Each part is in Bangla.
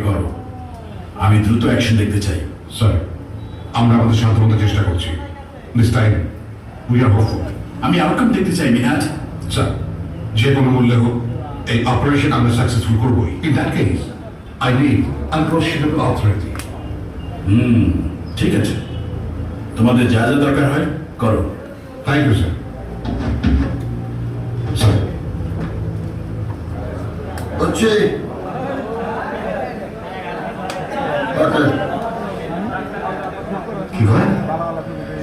করো, আমি দ্রুত অ্যাকশন দেখতে চাই। স্যার, আমরা আমাদের সাধ্যমতো চেষ্টা করছি। This time we are hopeful. আমি আউটকাম দেখতে চাই মিনাজ। স্যার, যে কোনো মূল্যে হোক এই অপারেশন আমরা সাকসেসফুল করবই। In that case I need unconstitutional authority. ঠিক আছে, তোমাদের যা যা দরকার হয় করো। Thank you sir. স্যার, হচ্ছে ওকে, কি হয়?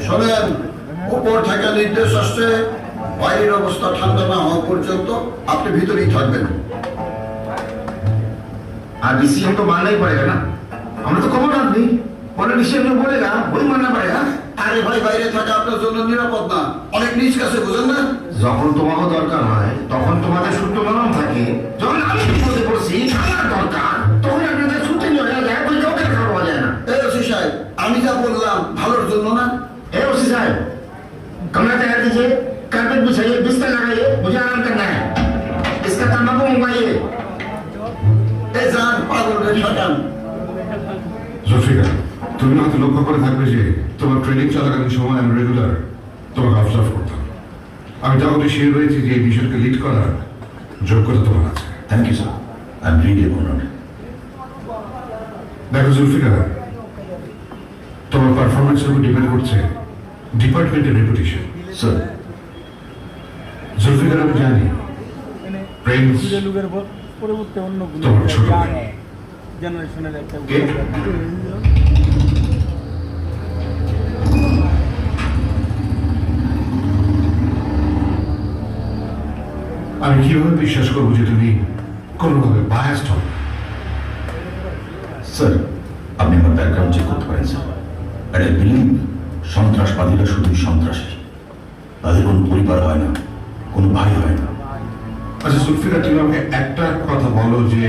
শোনেন, উপর থেকে নির্দেশ আসছে বাইরের অবস্থা ঠান্ডা না হওয়া পর্যন্ত আপনি ভিতরেই থাকবেন। আর ডিসিশন तो मानना ही पड़ेगा ना, আমরা তো কমন আদমি, পরে ডিসিশন जो बोलेगा वही मानना पड़ेगा। আরে ভাই, বাইরে থাকা আপনার জন্য নিরাপদ না, অনেক নিজ কাছে, বুঝেন না? যখন তোমাকে দরকার হয় তখন তোমাদের সূত্র নরম থাকে, যখন আমি বিপদে পড়ছি আমার দরকার তখন আপনাদের সূত্র হয়ে যায়, ওই কাউকে খাওয়া যায় না। এই ওসি সাহেব, আমি যা বললাম ভালোর জন্য না? ए ओसी साहब, कमरा तैयार कीजिए, कारपेट बिछाइए, बिस्तर लगाइए, मुझे आराम करना है। इसका तंबाकू मंगवाइए। এই যান, পাগল রে ঠকান। জুলফিকার, তুমি হয়তো লক্ষ্য করে থাকবে যে তোমার ট্রেনিং চলাকালীন সময় আমি রেগুলার তোমাকে অবজার্ভ করতাম। আমি তখন শিওর হয়েছি যে এই মিশনকে লিড করার যোগ্যতা তোমার আছে। Thank you sir, I am really honoured. দেখো জুলফিকার, তোমার পারফরমেন্সের উপর ডিপেন্ড করছে ডিপার্টমেন্টের রেপুটেশন। স্যার, জুলফিকার, আমি জানি প্রিন্স যুগের পরবর্তী অন্য তোমার ছোট ভাই। জেনারেশনের একটা কে? আমি কিভাবে বিশ্বাস করবো যে তুমি কোনোভাবে বায়াসড হবে? স্যার আপনি আমার ব্যাকগ্রাউন্ড চেক করতে পারেন স্যার। আর আই বিলিভ সন্ত্রাসবাদীরা শুধুই সন্ত্রাসী, তাদের কোনো পরিবার হয় না, কোনো ভাই হয় না। আচ্ছা জুলফিকার, তুমি আমাকে একটা কথা বলো যে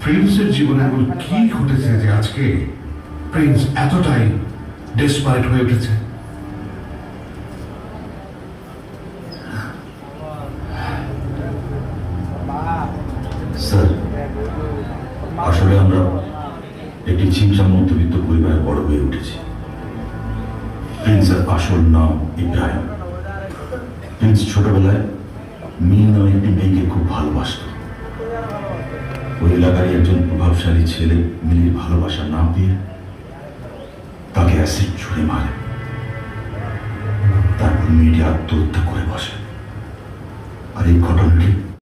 প্রিন্সের জীবনে এমন কি ঘটেছে যে আজকে প্রিন্স এতটাই ডেসপারেট হয়ে উঠেছে? স্যার আসলে আমরা একটি ছিমছাম মধ্যবিত্ত পরিবারে বড় হয়ে উঠেছি। প্রিন্সের আসল নাম ইব্রাহিম। প্রিন্স ছোটবেলায় মিল নামে একটি মেয়েকে খুব ভালোবাসত। ওই এলাকারই একজন প্রভাবশালী ছেলে মিলির ভালোবাসা না পেয়ে তাকে অ্যাসিড ছুঁড়ে মারে, তারপর মেয়েটি আত্মহত্যা করে বসে। আর এই ঘটনাটি